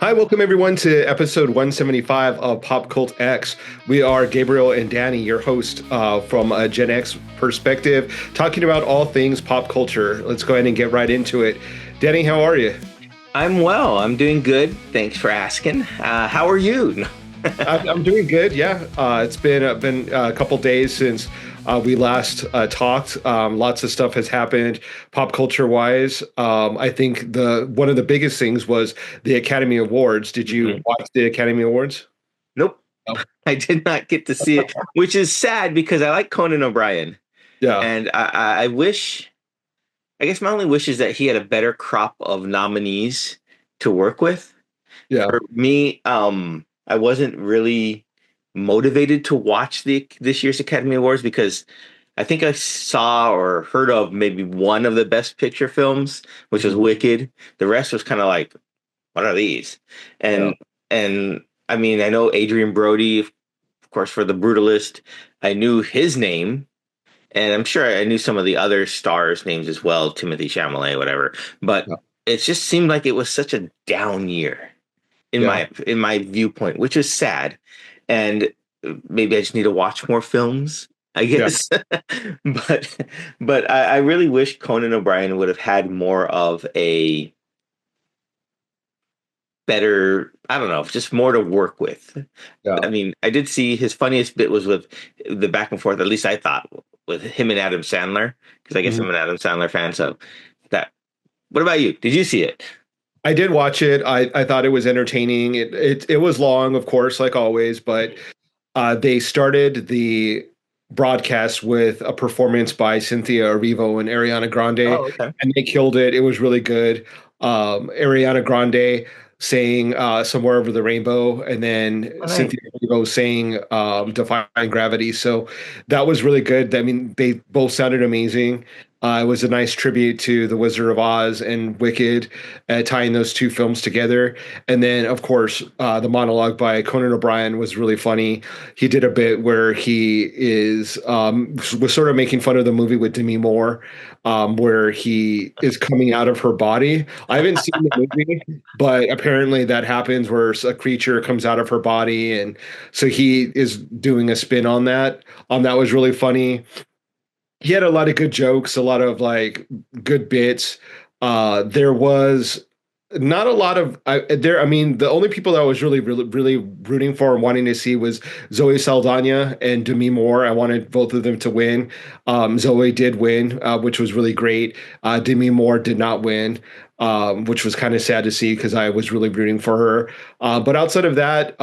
Hi, welcome everyone to episode 175 of Pop Cult X. We are Gabriel and Danny, your host from a Gen X perspective, talking about all things pop culture. Let's go ahead and get right into it. Danny, how are you? I'm well. I'm doing good. Thanks for asking. How are you? I'm doing good. Yeah, it's been a couple days since we last talked. Lots of stuff has happened pop culture wise. I think the one of the biggest things was the Academy Awards. Did you Mhm. watch the Academy Awards? Nope. No. I did not get to see it, which is sad because I like Conan O'Brien. Yeah, And I wish, I guess my only wish is that he had a better crop of nominees to work with. yeah, For me, I wasn't really motivated to watch this year's Academy Awards because I think I saw or heard of maybe one of the Best Picture films, which was Mhm. Wicked. The rest was kind of like, what are these? Yeah, And I mean, I know Adrian Brody, of course, for The Brutalist. I knew his name, and I'm sure I knew some of the other stars' names as well, Timothy Chalamet, whatever. But yeah, it just seemed like it was such a down year yeah. in my viewpoint, which is sad. And maybe I just need to watch more films, I Yeah. guess. but I really wish Conan O'Brien would have had more of a better, I don't know, just more to work with. Yeah. I mean, I did see his funniest bit was with the back and forth, at least I thought, with him and Adam Sandler, because I guess Mhm. I'm an Adam Sandler fan. So that, what about you? Did you see it? I did watch it. I thought it was entertaining. It was long, of course, like always, but they started the broadcast with a performance by Cynthia Erivo and Ariana Grande, Oh, okay. and they killed it. It was really good. Ariana Grande saying "Somewhere Over the Rainbow," and then Oh, nice. Cynthia Erivo saying "Defying Gravity." So that was really good. I mean, they both sounded amazing. It was a nice tribute to The Wizard of Oz and Wicked, tying those two films together. And then, of course, the monologue by Conan O'Brien was really funny. He did a bit where he was sort of making fun of the movie with Demi Moore, where he is coming out of her body. I haven't seen the movie, but apparently that happens where a creature comes out of her body, and so he is doing a spin on that. That was really funny. He had a lot of good jokes, a lot of like good bits. There was not a lot of there. I mean, the only people that I was really rooting for and wanting to see was Zoe Saldana and Demi Moore. I wanted both of them to win. Zoe did win, which was really great. Demi Moore did not win, which was kind of sad to see because I was really rooting for her. But outside of that,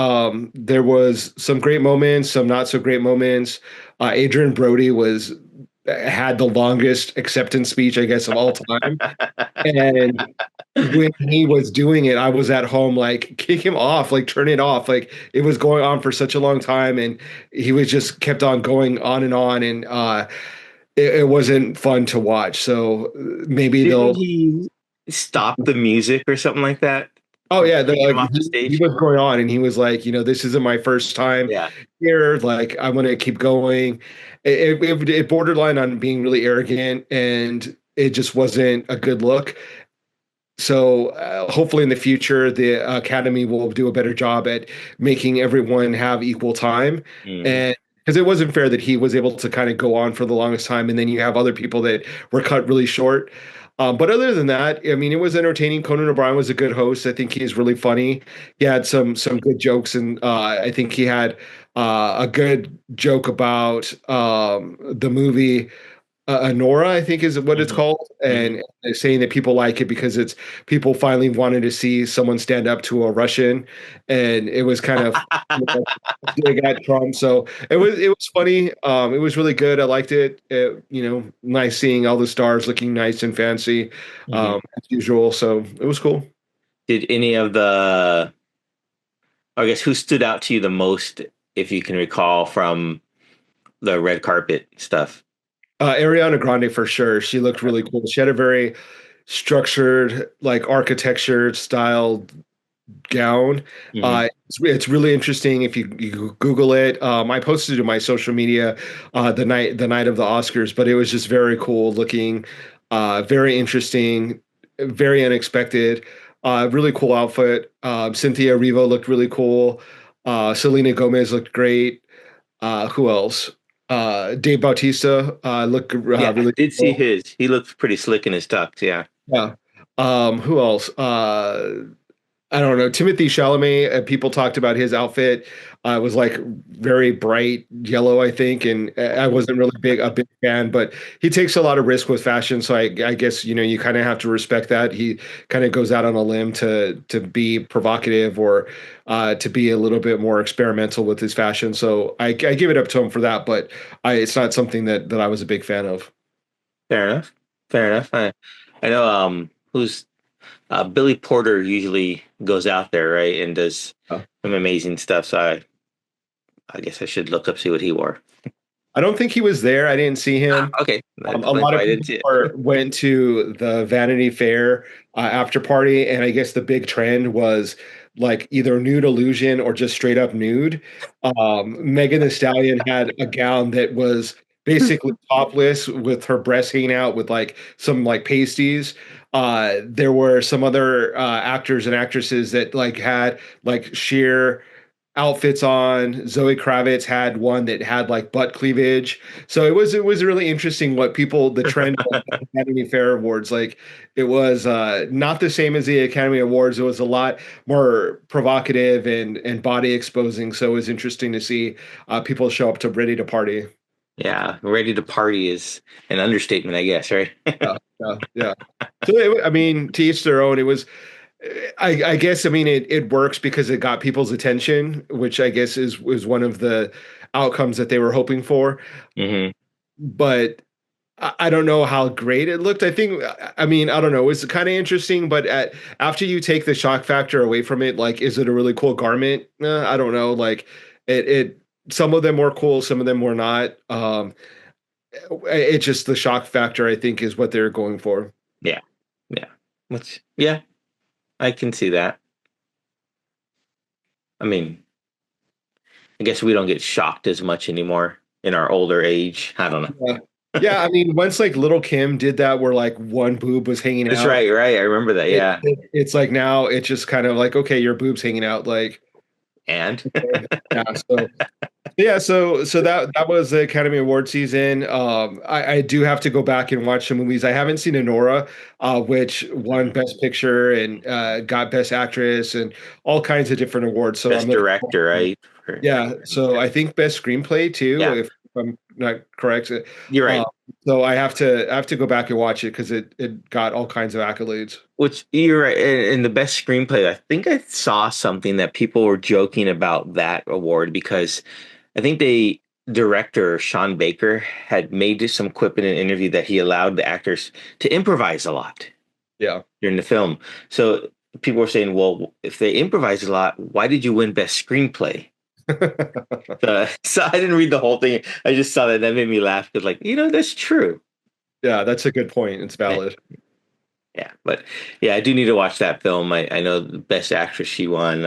there was some great moments, some not so great moments. Adrian Brody was had the longest acceptance speech, I guess, of all time. And when he was doing it, I was at home like, kick him off, like turn it off. Like it was going on for such a long time, and he was just kept on going on, and it wasn't fun to watch. So maybe Didn't they'll. he stop the music or something like that Oh from yeah, they're taking like him off the he stage? was going on, and he was like, this isn't my first time Yeah. here. Like I'm gonna keep going. It borderline on being really arrogant, and it just wasn't a good look. So hopefully in the future, the Academy will do a better job at making everyone have equal time. Mm. And because it wasn't fair that he was able to kind of go on for the longest time, and then you have other people that were cut really short. But other than that, I mean, it was entertaining. Conan O'Brien was a good host. I think he's really funny. He had some good jokes, and I think he had a good joke about the movie Nora, I think is what it's Hmm. called, Hmm. and saying that people like it because it's people finally wanted to see someone stand up to a Russian, and it was kind of dig at Trump. So it was funny. It was really good. I liked it. Nice seeing all the stars looking nice and fancy, Hmm. as usual. So it was cool. Did any of I guess, who stood out to you the most, if you can recall, from the red carpet stuff? Ariana Grande for sure. She looked really cool. She had a very structured, like architecture style gown. Hmm. It's really interesting if you Google it. I posted it to my social media the night of the Oscars, but it was just very cool looking. Very interesting, very unexpected. Really cool outfit. Cynthia Erivo looked really cool. Selena Gomez looked great. Who else? Dave Bautista looked Yeah, I really did see cool. his. He looked pretty slick in his tux. Yeah. Yeah. Who else? I don't know. Timothy Chalamet, people talked about his outfit. It was like very bright yellow, I think, and I wasn't really a big fan. But he takes a lot of risk with fashion, so I guess you kind of have to respect that. He kind of goes out on a limb to be provocative or to be a little bit more experimental with his fashion. So I give it up to him for that. But it's not something that I was a big fan of. Fair enough. Fair enough. I know. Who's Billy Porter usually goes out there, right, and does some amazing stuff. So I guess I should look up see what he wore. I don't think he was there. I didn't see him. Okay, that A explains lot why of I didn't people see went to the Vanity Fair after party, and I guess the big trend was like either nude illusion or just straight up nude. Megan Thee Stallion had a gown that was basically topless with her breasts hanging out with like some like pasties. There were some other actors and actresses that like had like sheer outfits on. Zoe Kravitz had one that had like butt cleavage. So it was really interesting what people the trend was at the Academy Fair Awards. Like it was not the same as the Academy Awards. It was a lot more provocative and body exposing. So it was interesting to see people show up to ready to party. Yeah, ready to party is an understatement, I guess, right? Yeah, yeah, yeah. So I mean, to each their own. It was I guess I mean it works because it got people's attention, which I guess is one of the outcomes that they were hoping for. hmm But I don't know how great it looked. I mean, I don't know. It's kind of interesting, but after you take the shock factor away from it, like, is it a really cool garment? I don't know. Like, it. Some of them were cool, some of them were not. It just the shock factor, I think, is what they're going for. Yeah, yeah. Which, yeah, I can see that. I mean, I guess we don't get shocked as much anymore in our older age. I don't know. Yeah. Yeah, I mean, once like Little Kim did that, where like one boob was hanging That's out, right, right. I remember that. Yeah. it's like now it's just kind of like, okay, your boob's hanging out, like, And okay. Yeah. So yeah, so that was the Academy Award season. I do have to go back and watch some movies. I haven't seen Anora, which won Best Picture and got Best Actress and all kinds of different awards. So I'm best looking director, forward to it. right? Yeah, so I think Best Screenplay too, Yeah, if I'm not correct. you're Uh, right. so I have to go back and watch it because it got all kinds of accolades. Which you're right. In the best screenplay, I think I saw something that people were joking about that award because I think the director Sean Baker had made some quip in an interview that he allowed the actors to improvise a lot Yeah. during the film. So people were saying, "Well, if they improvise a lot, why did you win best screenplay?" So I didn't read the whole thing. I just saw that. That made me laugh because, like, that's true. Yeah, that's a good point. It's Yeah. valid. Yeah, but yeah, I do need to watch that film. I know the best actress she won.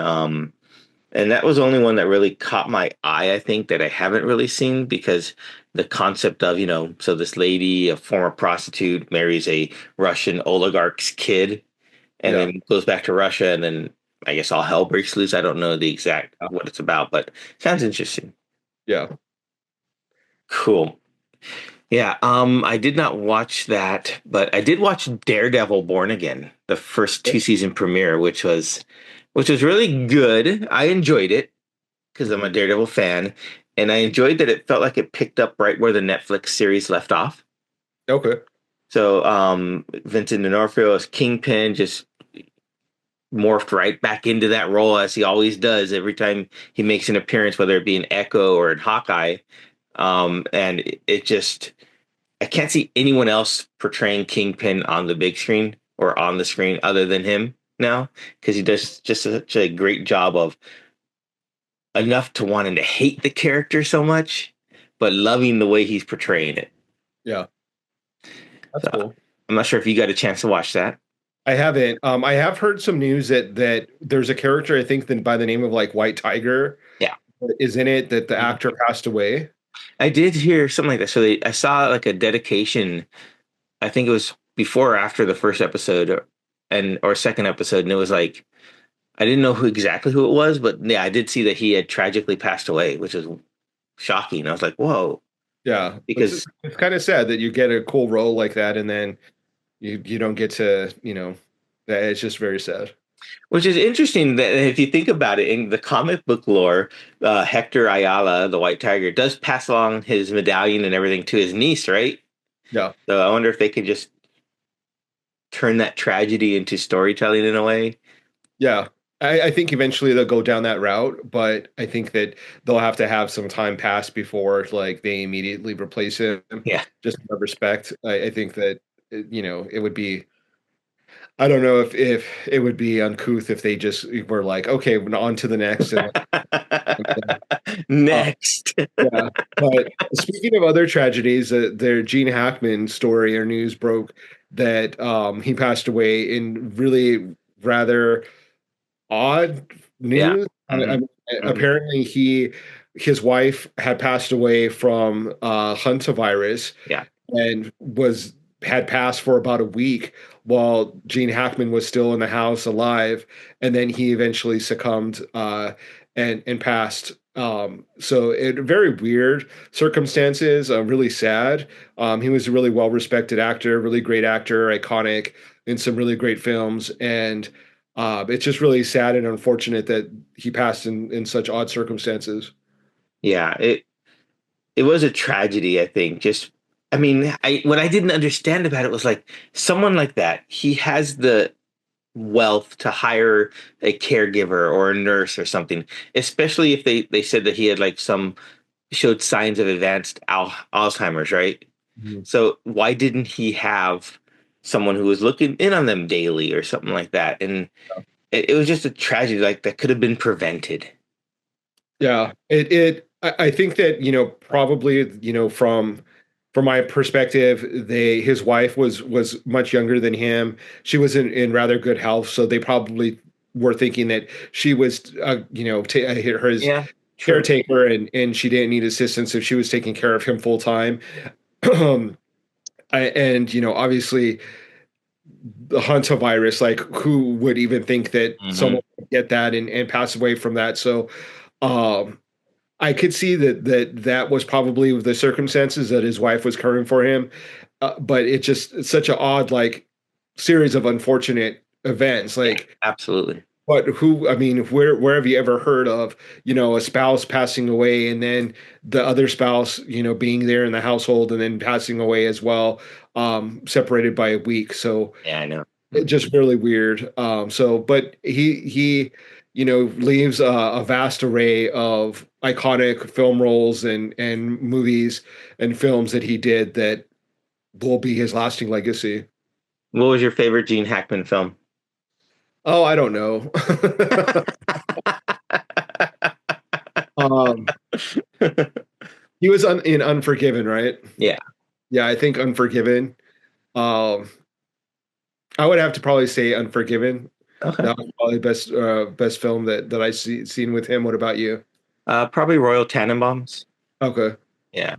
And that was the only one that really caught my eye, I think, that I haven't really seen because the concept of, so this lady, a former prostitute, marries a Russian oligarch's kid and Yeah. then goes back to Russia and then I guess all hell breaks loose. I don't know the exact what it's about, but sounds interesting. Yeah. Cool. Yeah, I did not watch that, but I did watch Daredevil Born Again, the first two season premiere, which was really good. I enjoyed it because I'm a Mhm. Daredevil fan, and I enjoyed that it felt like it picked up right where the Netflix series left off. Okay. So, Vincent D'Onofrio as Kingpin just morphed right back into that role as he always does every time he makes an appearance, whether it be in Echo or in Hawkeye. And it just I can't see anyone else portraying Kingpin on the big screen or on the screen other than him now because he does just such a great job of enough to wanting to hate the character so much, but loving the way he's portraying it. Yeah. That's So cool. I'm not sure if you got a chance to watch that. I haven't. I have heard some news that there's a character I think that by the name of like White Tiger Yeah. is in it that the actor passed away. I did hear something like that. So I saw like a dedication. I think it was before or after the first episode or second episode, and it was like I didn't know exactly who it was, but yeah, I did see that he had tragically passed away, which was shocking. I was like, whoa, Yeah, because it's kind of sad that you get a cool role like that and then you don't get to, that it's just very sad. which is interesting that if you think about it in the comic book lore, Hector Ayala, the White Tiger, does pass along his medallion and everything to his niece, right? Yeah. So I wonder if they could just turn that tragedy into storytelling in a way. Yeah. I think eventually they'll go down that route, but I think that they'll have to have some time pass before like they immediately replace him. Yeah. Just out of respect. I think that it would be. I don't know if it would be uncouth if they just were like, okay, we're on to the next and uh, Next. yeah. But speaking of other tragedies, their Gene Hackman story or news broke that he passed away in really rather odd Yeah. news. Hmm. Hmm. Apparently, his wife had passed away from hantavirus Yeah. and was had passed for about a week while Gene Hackman was still in the house alive, and then he eventually succumbed and passed. So it very weird circumstances, really sad. He was a really well respected actor, really great actor, iconic in some really great films, and it's just really sad and unfortunate that he passed in such odd circumstances. Yeah. It was a tragedy, I think. Just I mean, I what I didn't understand about it was like someone like that, he has the wealth to hire a caregiver or a nurse or something, especially if they said that he had like some showed signs of advanced Alzheimer's, right? Mhm. So why didn't he have someone who was looking in on them daily or something like that? And it was just a tragedy like that could have been prevented. Yeah, I think that probably from my perspective, his wife was much younger than him. She was in rather good health, so they probably were thinking that she was his Yeah, true. caretaker and she didn't need assistance if she was taking care of him full time. And obviously the hantavirus, like who would even think that Hmm. someone would get that and pass away from that? So um I could see that was probably the circumstances that his wife was caring for him, but it's such an odd like series of unfortunate events. Yeah, Like, absolutely. but who? I mean, where have you ever heard of a spouse passing away and then the other spouse being there in the household and then passing away as well, separated by a week? So Yeah, I know. it just really weird. But he leaves a vast array of iconic film roles and movies and films that he did that will be his lasting legacy. What was your favorite Gene Hackman film? Oh, I don't know. um, he was in Unforgiven, right? Yeah. Yeah, I think Unforgiven. Um, I would have to probably say Unforgiven. Okay. That was probably best film that I seen with him. What about you? Probably Royal Tannenbaums. Okay. Yeah.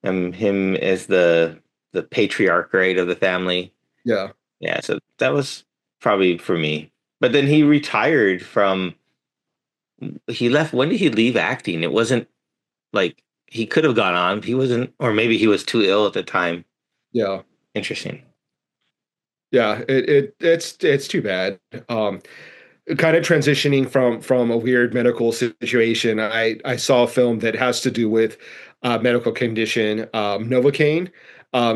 Him as the patriarch, right, of the family. Yeah. Yeah, so that was probably for me. But then he retired from he left when did he leave acting? It wasn't like he could have gone on. He wasn't or maybe he was too ill at the time. Yeah. Interesting. Yeah. It's too bad. Kind of transitioning from a weird medical situation. I saw a film that has to do with medical condition, Novocaine.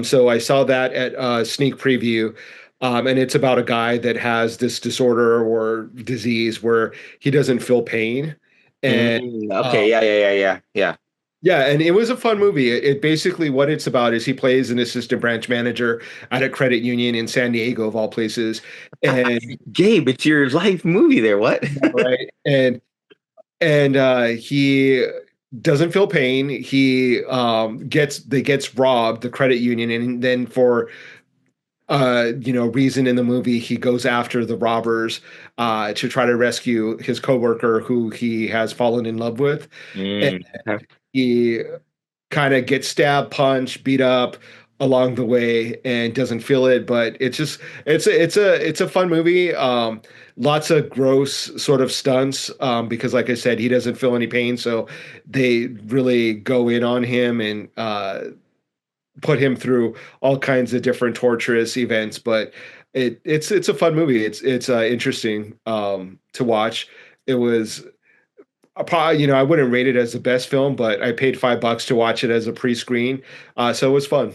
So I saw that at a sneak preview. And it's about a guy that has this disorder or disease where he doesn't feel pain. And Okay, yeah, yeah, yeah, yeah, yeah. yeah, and it was a fun movie. It basically what it's about is he plays an assistant branch manager at a credit union in San Diego, of all places. And Gabe, it's your life movie there. What? right, and he doesn't feel pain. He gets robbed, the credit union, and then for reason in the movie, he goes after the robbers to try to rescue his coworker who he has fallen in love with. And Okay. he kind of gets stabbed, punched, beat up, along the way and doesn't feel it, but it's a fun movie. Lots of gross sort of stunts, because like I said, he doesn't feel any pain, so they really go in on him and put him through all kinds of different torturous events. But it's a fun movie. It's interesting to watch. It was probably, I wouldn't rate it as the best film, but I paid $5 to watch it as a pre-screen, so it was fun.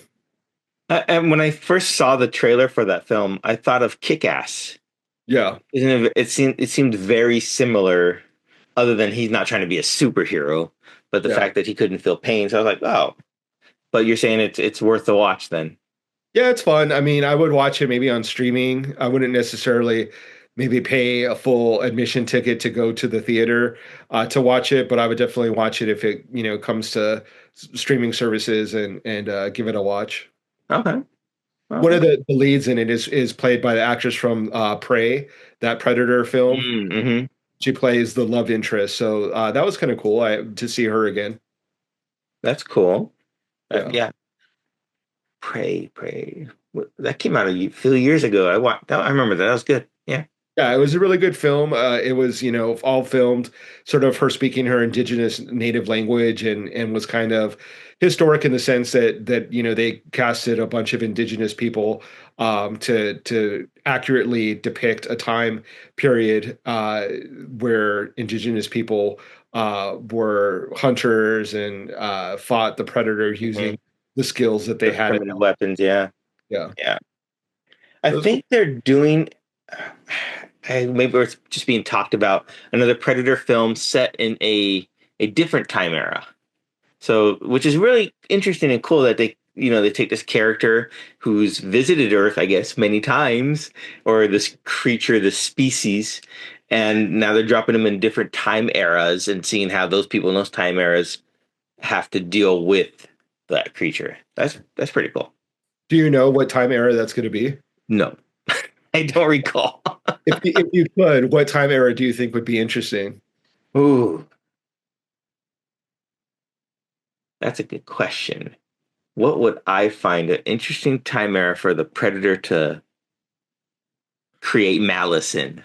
And when I first saw the trailer for that film, I thought of Kick-Ass. Yeah, Isn't it? It seemed very similar, other than he's not trying to be a superhero, but the yeah, fact that he couldn't feel pain. So I was like, oh. But you're saying it's worth the watch then? yeah. It's fun. I mean, I would watch it maybe on streaming. I wouldn't necessarily maybe pay a full admission ticket to go to the theater to watch it, but I would definitely watch it if it comes to streaming services and give it a watch. Okay. One of Okay. the leads in it is played by the actress from Prey, that Predator film. Mm-hmm. She plays the love interest, so that was kind of cool to see her again. That's cool. Yeah. Yeah. Pray. That came out a few years ago. I remember that. That was good. Yeah. Yeah, it was a really good film. It was, all filmed sort of her speaking her indigenous native language and was kind of historic in the sense that they casted a bunch of indigenous people to accurately depict a time period where indigenous people were hunters and fought the predator Hmm. using the skills that they The had. primitive weapons. Yeah. Yeah. Yeah. I It was cool. think they're doing. Maybe it's just being talked about another Predator film set in a different time era. So, which is really interesting and cool that they take this character who's visited Earth, I guess, many times, or this creature, this species, and now they're dropping them in different time eras and seeing how those people in those time eras have to deal with that creature. That's pretty cool. Do you know what time era that's going to be? No, I don't recall. If you could, what time era do you think would be interesting? Ooh, that's a good question. What would I find an interesting time era for the Predator to create malice in?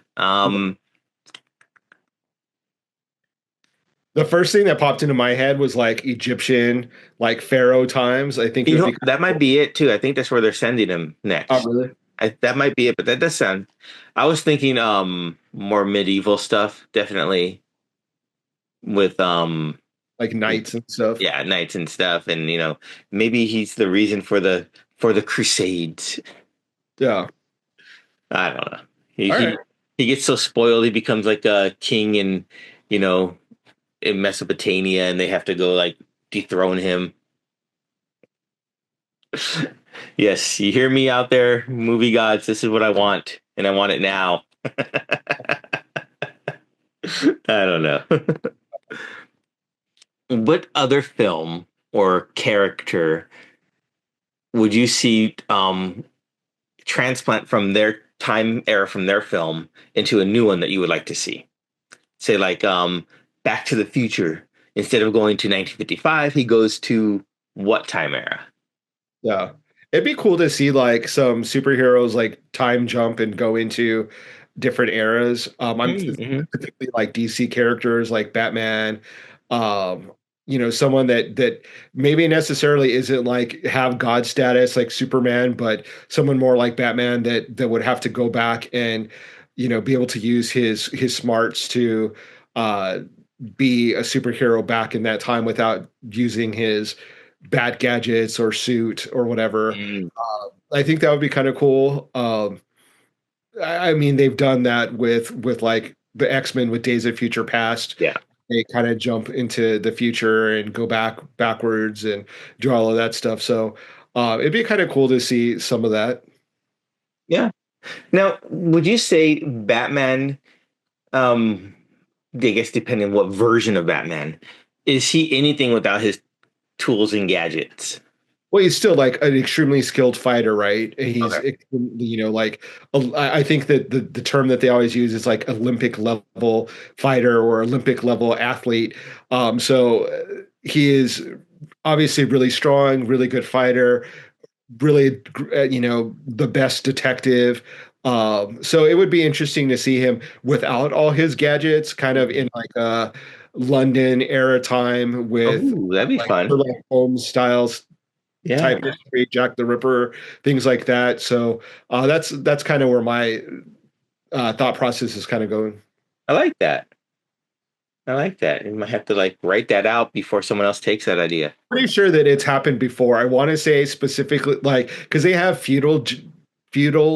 The first thing that popped into my head was like Egyptian, like Pharaoh times. I think it would be kind That of might cool. be it too. I think that's where they're sending him Oh, next. really? That might be it, but that does sound. I was thinking more medieval stuff, definitely with Like knights and stuff. yeah, knights and stuff, and maybe he's the reason for the Crusades. Yeah. I don't know. He All right. he he gets so spoiled, he becomes like a king you know in Mesopotamia, and they have to go like dethrone him. Yes, you hear me out there, movie gods. This is what I want, and I want it now. I don't know. What other film or character would you see transplant from their time era from their film into a new one that you would like to see? Say like Back to the Future. Instead of going to 1955, he goes to what time era? Yeah. It'd be cool to see like some superheroes like time jump and go into different eras. I'm Mm-hmm. particularly like DC characters like Batman. Someone that maybe necessarily isn't like have God status like Superman, but someone more like Batman that would have to go back and be able to use his smarts to uh be a superhero back in that time without using his bad gadgets or suit or whatever. I think that would be kind of cool. I mean, they've done that with like the X-Men with Days of Future Past. Yeah. They kind of jump into the future and go backwards and do all of that stuff. So it'd be kind of cool to see some of that. Yeah. Now, would you say Batman, um, I guess depending on what version of Batman, is he anything without his tools and gadgets? Well, he's still like an extremely skilled fighter, right? He's, Okay. like I think that the term that they always use is like Olympic level fighter or Olympic level athlete. So he is obviously really strong, really good fighter, really, the best detective. So it would be interesting to see him without all his gadgets, kind of in like a London era time with Oh, that'd be like fun. Sherlock Holmes styles type Yeah, history, Jack the Ripper, things like that. So that's kind of where my thought process is kind of going. I like that. I like that. You might have to like write that out before someone else takes that idea. Pretty sure that it's happened before. I want to say specifically, like, because they have feudal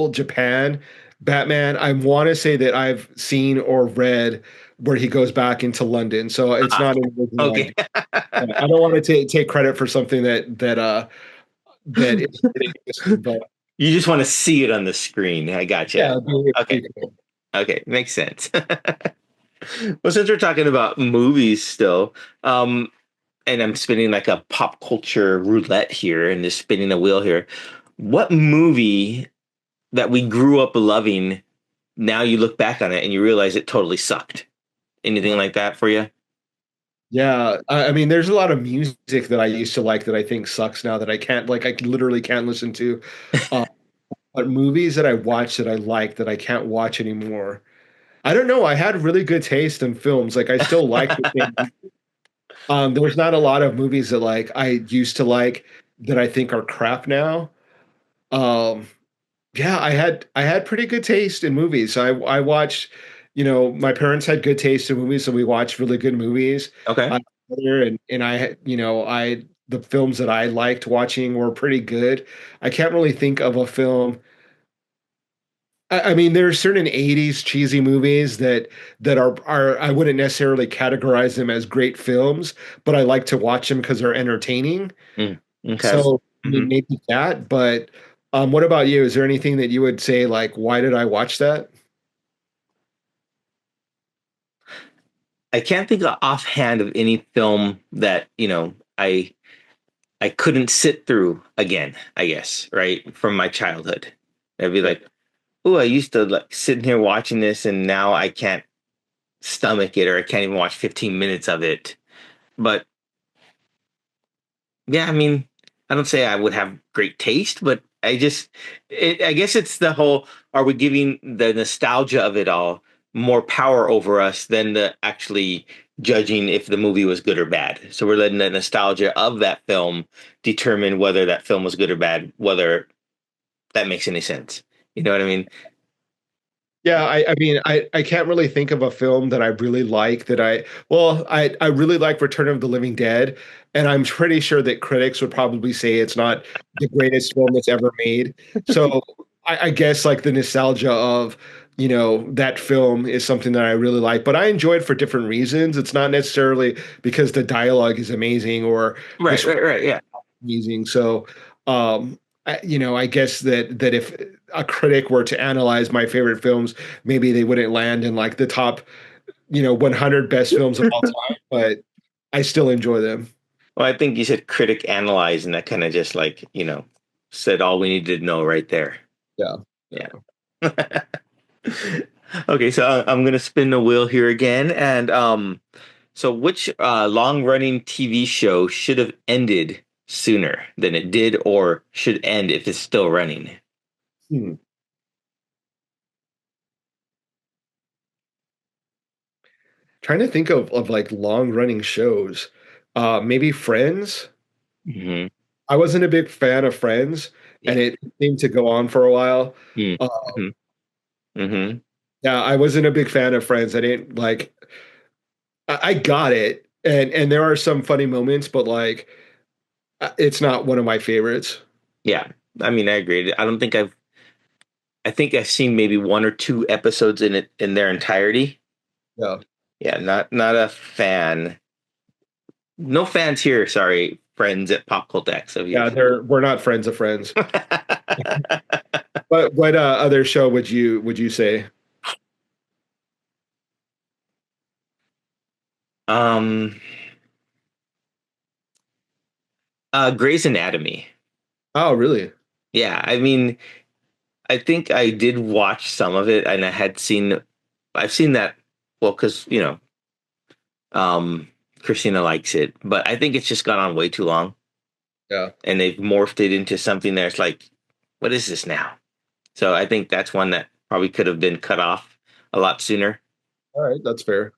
Japan Batman. I want to say that I've seen or read where he goes back into London, so it's Ah, not an original okay. idea. I don't want to take credit for something that is existing, but You just want to see it on the screen. I gotcha. yeah, Okay. Okay. Makes sense. Well, since we're talking about movies still, and I'm spinning like a pop culture roulette here and just spinning a wheel here, what movie that we grew up loving, now you look back on it and you realize it totally sucked? Anything like that for you? yeah. I mean, there's a lot of music that I used to like that I think sucks now that I can't like. I literally can't listen to. Uh, but movies that I watched that I like that I can't watch anymore. I don't know. I had really good taste in films. Like I still like the thing. There's not a lot of movies that like I used to like that I think are crap now. Um, yeah, I had pretty good taste in movies. I watched, my parents had good taste in movies, so we watched really good movies. Okay. Together, and the films that I liked watching were pretty good. I can't really think of a film. I mean, there are certain '80s cheesy movies that are I wouldn't necessarily categorize them as great films, but I like to watch them because they're entertaining. Mm, okay. So I Hmm. mean, maybe that. But what about you? Is there anything that you would say like, why did I watch that? I can't think of offhand of any film that, I couldn't sit through again, I guess, right? From my childhood. I'd be Yeah. like, oh, I used to like sitting here watching this and now I can't stomach it or I can't even watch 15 minutes of it. But yeah, I mean, I don't say I would have great taste, but I guess it's the whole, are we giving the nostalgia of it all more power over us than the actually judging if the movie was good or bad? So we're letting the nostalgia of that film determine whether that film was good or bad, whether that makes any sense. You know what I mean? Yeah, I mean, I can't really think of a film that I really like I really like Return of the Living Dead, and I'm pretty sure that critics would probably say it's not the greatest film that's ever made. So I guess like the nostalgia of, that film is something that I really like, but I enjoy it for different reasons. It's not necessarily because the dialogue is amazing or the Right, right, right. Yeah. amazing. So, I guess that if a critic were to analyze my favorite films, maybe they wouldn't land in like the top, 100 best films of all time, but I still enjoy them. Well, I think you said critic analyze, and that kind of just like, said all we needed to know right there. Yeah. Yeah. Okay, so I'm gonna spin the wheel here again, and so which long-running TV show should have ended sooner than it did, or should end if it's still running? Hmm. Trying to think of like long running shows. Maybe Friends. Hmm. I wasn't a big fan of Friends, and Yeah. it seemed to go on for a while. Uh, Mm-hmm. Hmm. yeah, I wasn't a big fan of Friends. I didn't like. I got it, and there are some funny moments, but like, it's not one of my favorites. Yeah. I mean, I agree. I think I've seen maybe one or two episodes in it in their entirety. Yeah. Yeah, not a fan. No fans here. Sorry, friends at PopCultX of Yeah, yours. we're not friends of friends. But what other show would you say? um, Grey's Anatomy. Oh, really? Yeah, I mean, I think I did watch some of it, and I've seen that. Well, because um, Christina likes it, but I think it's just gone on way too long. Yeah. and they've morphed it into something that's like, what is this now? So I think that's one that probably could have been cut off a lot sooner. All right, that's fair.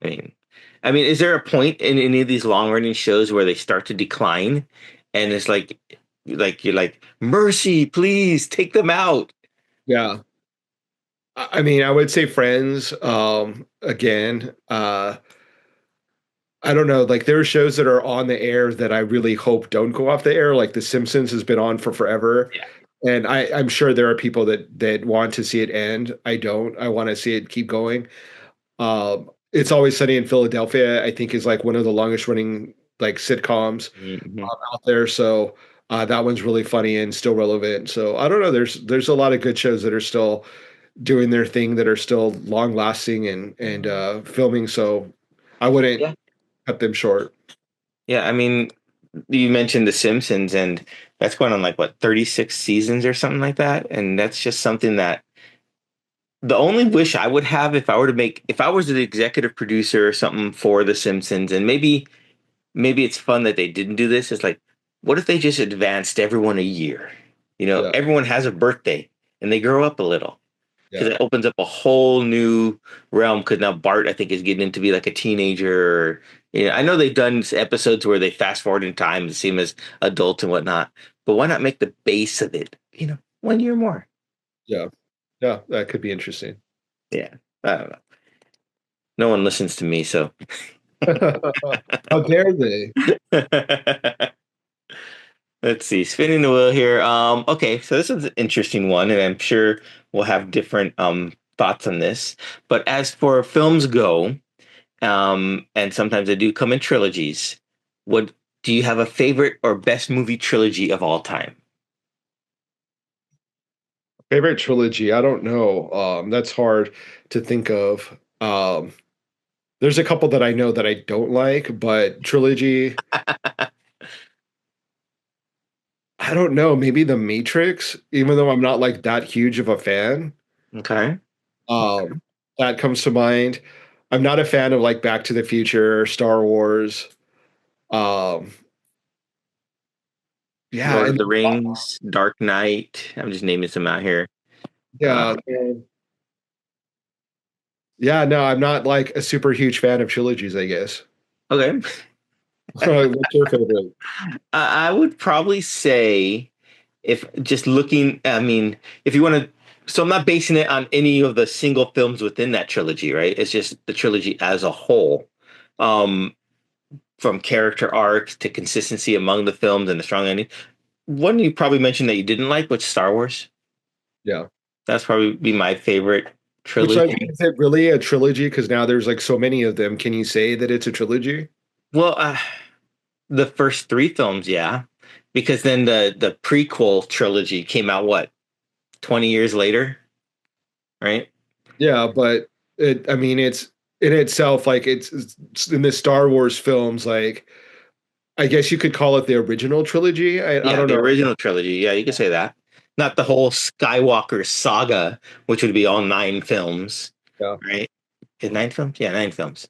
I mean, is there a point in any of these long running shows where they start to decline, and it's like you're like, mercy, please take them out. Yeah. I mean, I would say Friends, again. I don't know, like there are shows that are on the air that I really hope don't go off the air. Like The Simpsons has been on for forever. Yeah. And I'm sure there are people that want to see it end. I don't. I want to see it keep going. It's Always Sunny in Philadelphia, I think, is like one of the longest running like sitcoms Hmm. out there. So that one's really funny and still relevant. So I don't know. There's a lot of good shows that are still doing their thing, that are still long lasting and filming. So I wouldn't Yeah. cut them short. Yeah. You mentioned The Simpsons, and that's going on like what, 36 seasons or something like that. And that's just something that the only wish I would have if I was the executive producer or something for The Simpsons, and maybe it's fun that they didn't do this, is like, what if they just advanced everyone a year? Yeah, Everyone has a birthday and they grow up a little, because yeah, it opens up a whole new realm. Because now Bart, I think, is getting to be like a teenager. I know they've done episodes where they fast forward in time to see him as adults and whatnot, but why not make the base of it, 1 year more? yeah, yeah. That could be interesting. Yeah, I don't know. No one listens to me, so. How dare they? Let's see, spinning the wheel here. Okay, so this is an interesting one, and I'm sure we'll have different thoughts on this. But as for films go, and sometimes they do come in trilogies. What do you have a favorite or best movie trilogy of all time? Favorite trilogy? I don't know. That's hard to think of. There's a couple that I know that I don't like, but trilogy, I don't know. Maybe The Matrix, even though I'm not like that huge of a fan. Okay. Um, that comes to mind. I'm not a fan of like Back to the Future, Star Wars. Um, yeah, Lord of and the Rings, Dark Knight. I'm just naming some out here. yeah, yeah. No, I'm not like a super huge fan of trilogies, I guess. Okay. What's your favorite? I would probably say, if just looking, if you want to, so I'm not basing it on any of the single films within that trilogy, right? It's just the trilogy as a whole. Um, from character arcs to consistency among the films and the strong ending. One you probably mentioned that you didn't like, which Star Wars. Yeah. That's probably be my favorite Which like trilogy. is it really a trilogy? Because now there's like so many of them. Can you say that it's a trilogy? Well, the first three films, yeah, because then the prequel trilogy came out what, 20 years later, right? Yeah, but I mean, it's in itself like it's in the Star Wars films. Like, I guess you could call it the original trilogy. I Yeah, don't the know. original trilogy. Yeah, you could say that. Not the whole Skywalker saga, which would be all nine films, Yeah. right? Is nine films? Yeah, nine films.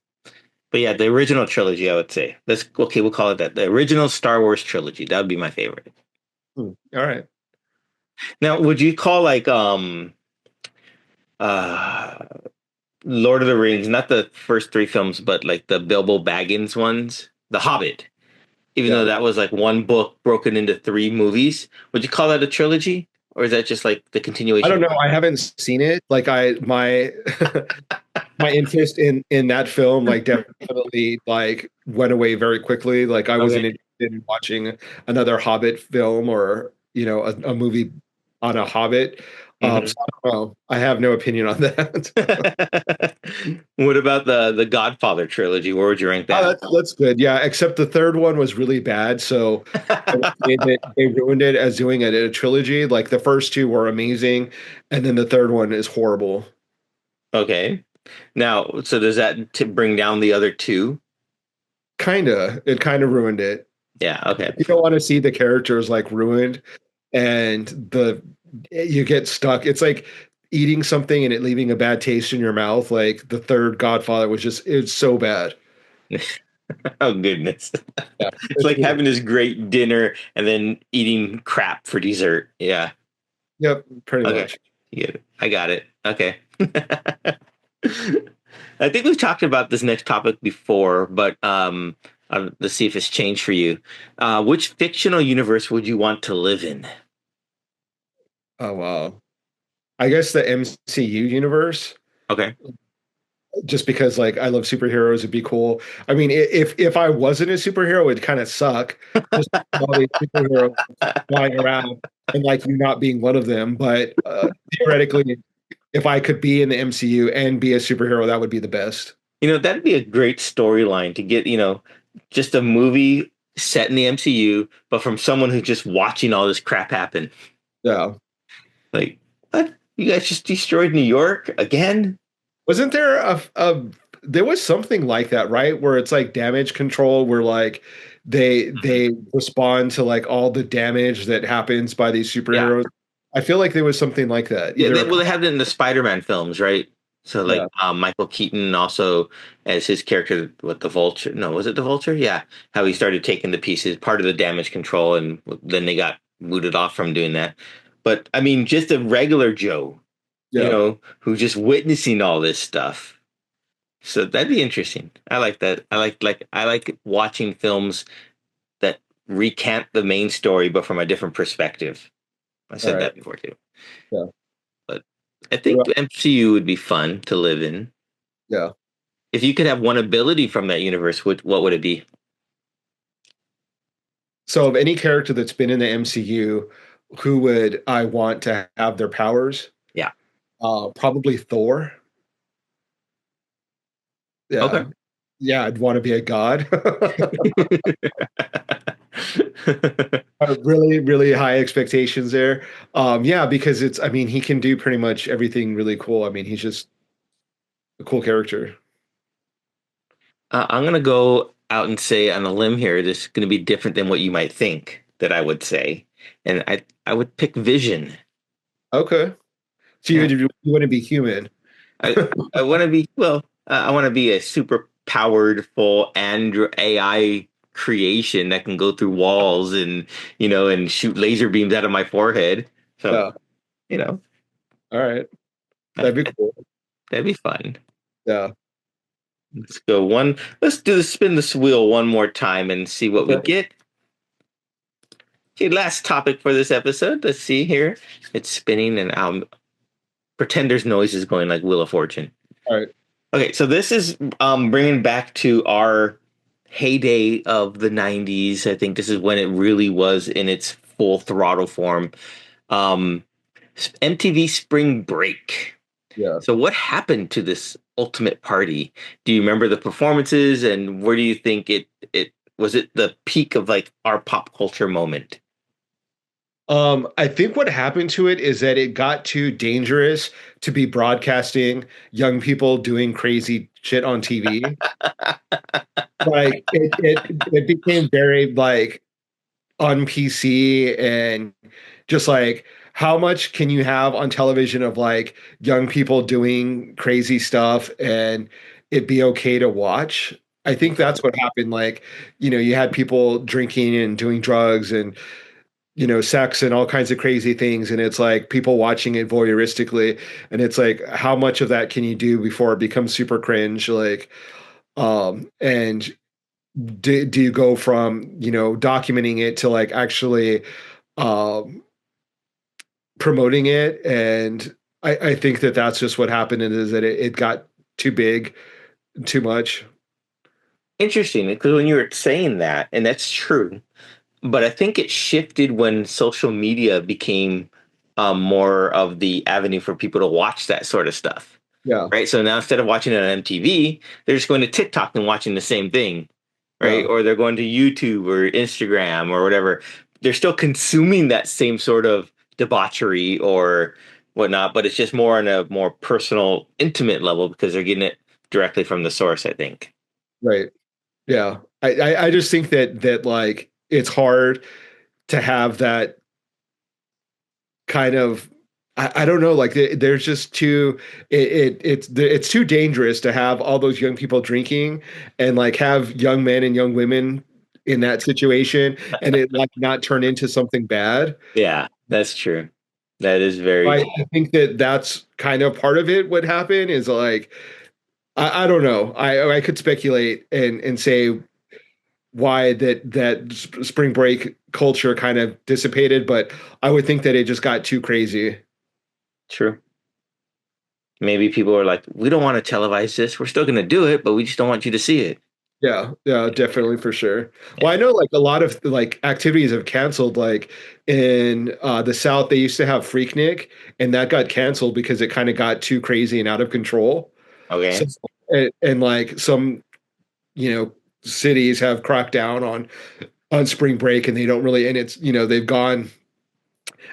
But yeah, the original trilogy, I would say. Let's okay, we'll call it that. The original Star Wars trilogy. That would be my favorite. Hmm. All right. Now, would you call like uh Lord of the Rings, not the first three films, but like the Bilbo Baggins ones, The Hobbit, even though Yeah. that was like one book broken into three movies, would you call that a trilogy? Or is that just like the I continuation don't of know. one? I haven't seen it. Like I my my interest in that film like definitely like went away very quickly. Like I Okay. wasn't interested in watching another Hobbit film or a movie on a Hobbit. Hmm. So I don't know. I have no opinion on that. What about the Godfather trilogy? Where would you rank Oh, that? that's good. Yeah, except the third one was really bad. So I would say that they ruined it as doing it in a trilogy. Like the first two were amazing, and then the third one is horrible. Okay. Now, so does that bring down the other two? It kind of ruined it. Yeah, okay. You don't want to see the characters like ruined and the you get stuck. It's like eating something and it leaving a bad taste in your mouth. Like the third Godfather was just it's so bad. Oh goodness. Yeah, It's it's like weird. having this great dinner and then eating crap for dessert. Yeah. Yep, pretty Okay. much. Yeah, I got it. Okay. I think we've talked about this next topic before, but let's see if it's changed for you. Which fictional universe would you want to live in? Oh wow. I guess the MCU universe, Okay. just because like I love superheroes, it'd be cool. I mean, if I wasn't a superhero, it'd kind of suck. Just all these superheroes flying around and like you not being one of them. But theoretically, if I could be in the MCU and be a superhero, that would be the best. That'd be a great storyline to get, just a movie set in the MCU, but from someone who's just watching all this crap happen. Yeah. Like, what? You guys just destroyed New York again? Wasn't there a there was something like that, right? Where it's like damage control, where like they respond to like all the damage that happens by these Yeah. superheroes. I feel like there was something like that. Yeah, Either a well, they have it in the Spider-Man films, right? So, like, yeah, Michael Keaton also as his character, what, the Vulture? No, was it the Vulture? Yeah, how he started taking the pieces, part of the damage control, and then they got booted off from doing that. But I mean, just a regular Joe, yeah. who's just witnessing all this stuff. So that'd be interesting. I like that. I like watching films that recant the main story, but from a different perspective. I All said right. that before too. Yeah. But I What think about- the MCU would be fun to live in. Yeah. If you could have one ability from that universe, what would it be? So of any character that's been in the MCU, who would I want to have their powers? Yeah. Probably Thor. Okay. Yeah. Yeah, I'd want to be a god. Really, really high expectations there. Yeah, because I mean, he can do pretty much everything really cool. I mean, he's just a cool character. I'm gonna go out and say on a limb here. This is gonna be different than what you might think that I would say, and I would pick Vision. Okay. So Yeah. you wouldn't be human. I I want to be well. I want to be a super powered full Android AI creation that can go through walls and and shoot laser beams out of my forehead. So Yeah. you know All right. that, That'd be cool. that'd be fun. Yeah. Let's go one. Let's do the spin this wheel one more time and see what we Okay. get. Okay, last topic for this episode. Let's see here. It's spinning and pretend there's noises going like Wheel of Fortune. All right. Okay, so this is bringing back to our heyday of the 90s. I think this is when it really was in its full throttle form. Um, MTV Spring Break. Yeah. So, what happened to this ultimate party? Do you remember the performances, and where do you think it was? It the peak of like our pop culture moment? I think what happened to it is that it got too dangerous to be broadcasting young people doing crazy shit on TV. Like it became very like on PC and just like how much can you have on television of like young people doing crazy stuff and it be okay to watch? I think that's what happened. Like, you had people drinking and doing drugs and sex and all kinds of crazy things. And it's like people watching it voyeuristically. And it's like, how much of that can you do before it becomes super cringe? Like, and do you go from, documenting it to like actually um, promoting it? And I think that that's just what happened is that it got too big, too much. Interesting, because when you were saying that, and that's true, but I think it shifted when social media became more of the avenue for people to watch that sort of stuff. Yeah. Right. So now instead of watching it on MTV, they're just going to TikTok and watching the same thing. Right. Yeah. Or they're going to YouTube or Instagram or whatever. They're still consuming that same sort of debauchery or whatnot, but it's just more on a more personal, intimate level because they're getting it directly from the source, I think. Right. Yeah. I just think that like it's hard to have that kind of I don't know, like there's just too it's too dangerous to have all those young people drinking and like have young men and young women in that situation and it like not turn into something bad. Yeah, that's true. That is very I think that that's kind of part of it. What happened is like I don't know. I could speculate and say why spring break culture kind of dissipated, but I would think that it just got too crazy. true. Maybe people are like, we don't want to televise this. We're still going to do it, but we just don't want you to see it. Yeah, yeah, definitely for sure. Well, Yeah. I know like a lot of like activities have canceled. Like in the South, they used to have Freaknik, and that got canceled because it kind of got too crazy and out of control. So, Okay. and like some, cities have cracked down on spring break, and they don't really, and it's they've gone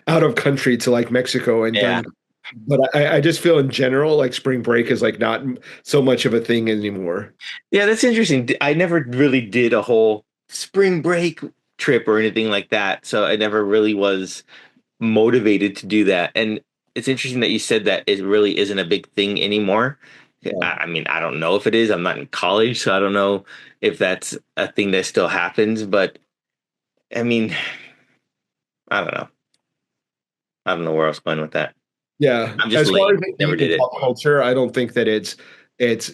out of country to like Mexico and Yeah. done. But I just feel in general like spring break is like not so much of a thing anymore. Yeah, that's interesting. I never really did a whole spring break trip or anything like that. So I never really was motivated to do that. And it's interesting that you said that it really isn't a big thing anymore. Yeah. I mean, I don't know if it is. I'm not in college, so I don't know if that's a thing that still happens. But I mean, I don't know. I don't know where I was going with that. Yeah, I'm just as far lame. as it Never being in did it. pop culture, I don't think that it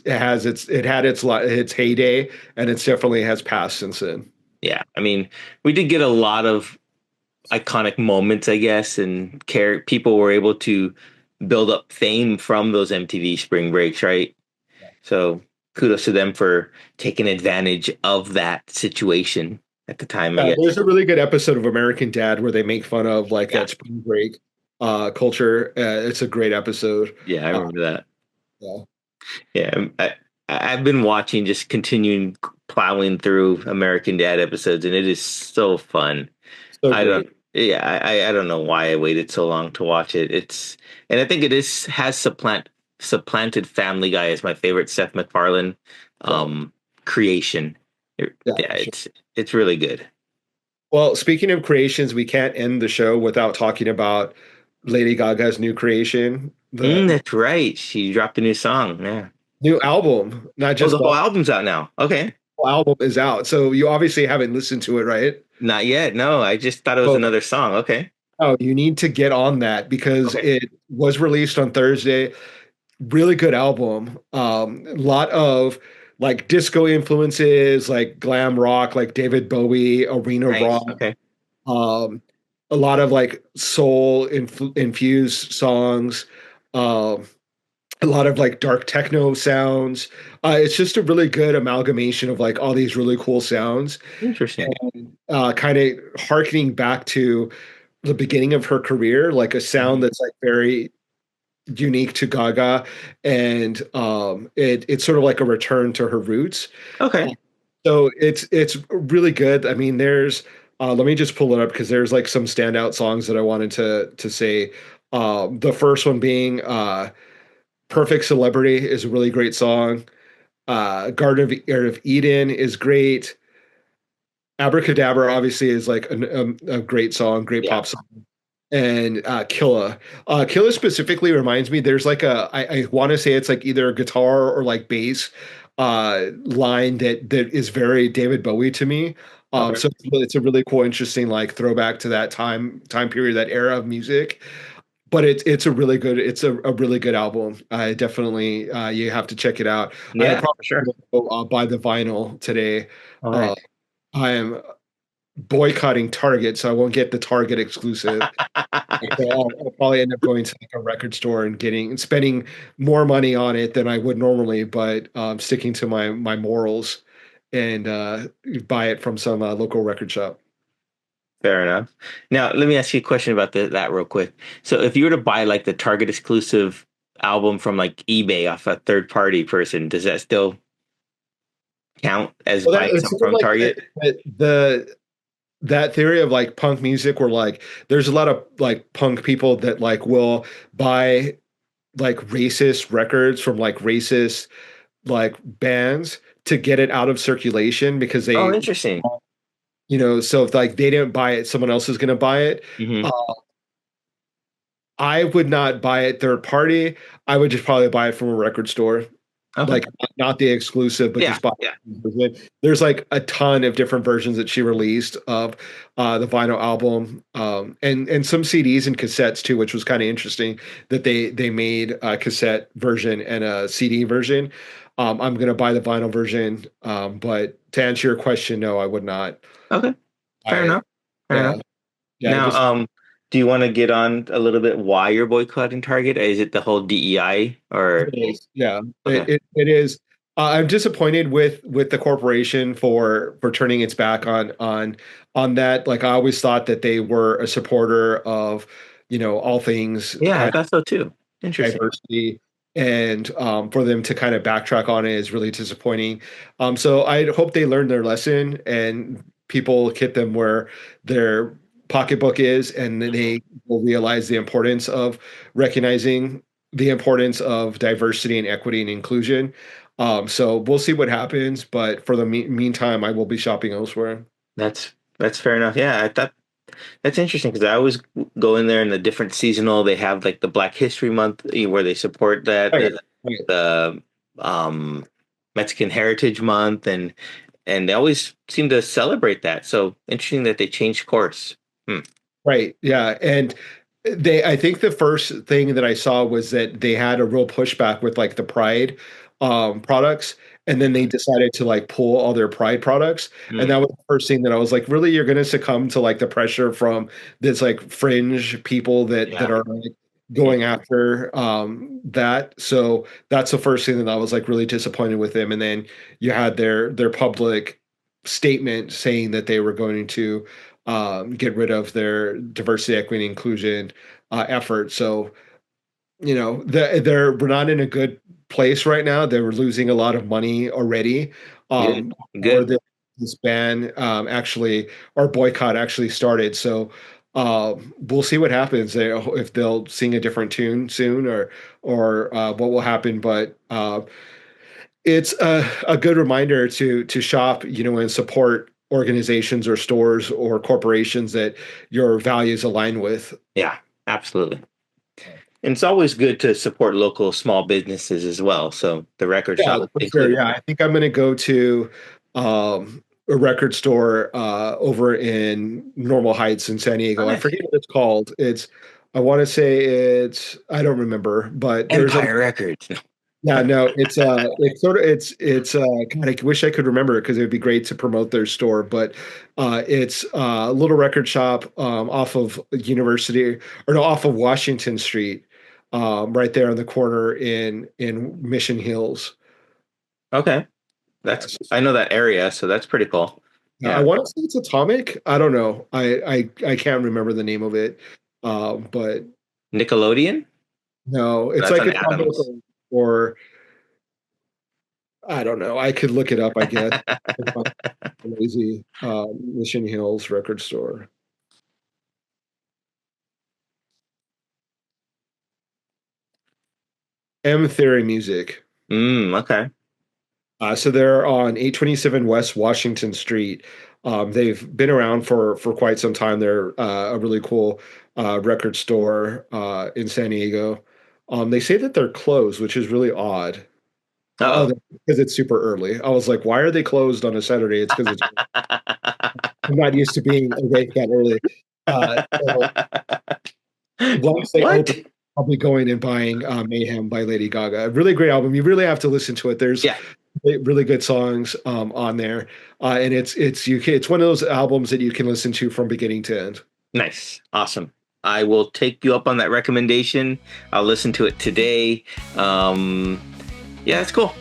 had its heyday, and it's definitely has passed since then. Yeah. I mean, we did get a lot of iconic moments, I guess, and people were able to build up fame from those MTV Spring Breaks, right? So kudos to them for taking advantage of that situation at the time, I guess. There's a really good episode of American Dad where they make fun of like Yeah, that spring break culture. It's a great episode. yeah, I Uh, remember that. yeah, Yeah, I've been watching, just continuing plowing through American Dad episodes, and it is so fun. so I don't, great. yeah, I don't know why I waited so long to watch it. And I think it is has supplanted Family Guy as my favorite Seth MacFarlane Yeah, creation. yeah, Yeah, for sure. it's really good. Well, speaking of creations, we can't end the show without talking about Lady Gaga's new creation, the That's right. She dropped a new song. Yeah. new album, not Oh, just the whole the album's out now. Okay. whole album is out. So you obviously haven't listened to it, right? Not yet. No, I just thought it was Well, another song. Okay. oh, you need to get on that because Okay. it was released on Thursday. Really good album. A lot of like disco influences, like glam rock, like David Bowie, arena Nice. rock. Okay. Um, a lot of like soul infused songs. Um, a lot of like dark techno sounds. It's just a really good amalgamation of like all these really cool sounds Interesting. and kind of harkening back to the beginning of her career, like a sound Mhm. that's like very unique to Gaga, and it's sort of like a return to her roots. Uh, Okay. so it's really good. I mean, there's let me just pull it up because there's like some standout songs that I wanted to say. The first one being "Perfect Celebrity" is a really great song. Garden of Eden" is great. "Abracadabra" obviously is like a great song, great Yeah. pop song. And Killa. Killa specifically reminds me there's like I want to say it's like either a guitar or like bass line that is very David Bowie to me. Okay. So it's a really cool, interesting like throwback to that time period, that era of music. But it's a really good album. I definitely you have to check it out. I Yeah, probably for sure. will buy the vinyl today. All Uh, right. I am boycotting Target, so I won't get the Target exclusive. So I'll probably end up going to like a record store and spending more money on it than I would normally, but sticking to my morals and buy it from some local record shop. Fair enough. Now, let me ask you a question about that real quick. So, if you were to buy like the Target exclusive album from like eBay off a third party person, does that still count as Well, buying it's something sort of from like Target? that theory of like punk music, where like there's a lot of like punk people that like will buy like racist records from like racist like bands to get it out of circulation because Oh, they interesting. so if like they didn't buy it, someone else is going to buy it. Hmm. Uh, I would not buy it third party. I would just probably buy it from a record store, Okay. like not the exclusive, but Yeah. just buy Yeah. it. There's like a ton of different versions that she released of the vinyl album, and some CDs and cassettes too, which was kind of interesting that they made a cassette version and a CD version. I'm gonna buy the vinyl version, but to answer your question, no, I would not. Okay. Fair I enough. Fair enough. Yeah, yeah, Now, just do you want to get on a little bit why you're boycotting Target? Is it the whole DEI it or is. Yeah, okay? it is. I'm disappointed with the corporation for turning its back on that. Like I always thought that they were a supporter of, all things Yeah, I kind thought so too. of Interesting. diversity, and for them to kind of backtrack on it is really disappointing. So I hope they learned their lesson and people hit them where their pocketbook is, and then Mhm. they will realize the importance of recognizing the importance of diversity and equity and inclusion. So we'll see what happens, but for the meantime, I will be shopping elsewhere. That's fair enough. Yeah, I thought that's interesting because I always go in there in the different seasonal. They have like the Black History Month where they support that Right, right. the um, Mexican Heritage Month, and they always seem to celebrate that. So interesting that they changed course. Hmm. Right. Yeah. And I think the first thing that I saw was that they had a real pushback with like the Pride products. And then they decided to like pull all their Pride products. And Hmm. that was the first thing that I was like, really, you're going to succumb to like the pressure from this like fringe people that Yeah. are like going after that. So that's the first thing that I was like really disappointed with them. And then you had their public statement saying that they were going to get rid of their diversity, equity, and inclusion effort. So, we're not in a good place right now. They were losing a lot of money already. Good. Or Good. this ban actually, or boycott actually started. So, we'll see what happens. If they'll sing a different tune soon, or what will happen. But it's a good reminder to shop, and support organizations or stores or corporations that your values align with. Yeah, absolutely. And it's always good to support local small businesses as well. So the record Yeah, shop for sure. included. Yeah, I think I'm going to go to a record store over in Normal Heights in San Oh, Diego. I nice. forget what it's called. I want to say I don't remember, but there's a Empire Records. Yeah, no, it's sort of God, I wish I could remember it because it would be great to promote their store, but it's a little record shop off of University or no, off of Washington Street, right there on the corner in Mission Hills. Okay. That's Yes. I know that area, so that's pretty cool. I Yeah. want to say it's Atomic. I don't know. I can't remember the name of it. But Nickelodeon? no, it's That's like on Atomic Adams. or I don't know. I could look it up, I guess. Lazy Mission Hills record store. M Theory Music. Okay. So they're on 827 West Washington Street. They've been around for quite some time. They're a really cool record store in San Diego. They say that they're closed, which is really odd. Oh, Uh-oh. because it's super early. I was like, why are they closed on a Saturday? It's because I'm not used to being awake that early. So once they What? open, I'll be going and buying Mayhem by Lady Gaga. A really great album. You really have to listen to it. There's Yeah. really good songs on there, and it's one of those albums that you can listen to from beginning to end. Nice. Awesome. I will take you up on that recommendation. I'll listen to it today. Um, yeah, it's cool.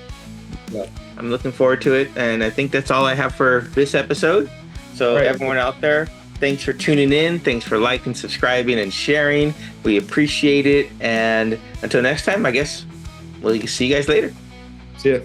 Yeah. I'm looking forward to it. And I think that's all I have for this episode. So, Right. everyone out there, thanks for tuning in. Thanks for liking, subscribing, and sharing. We appreciate it. And until next time, I guess we'll see you guys later. See ya.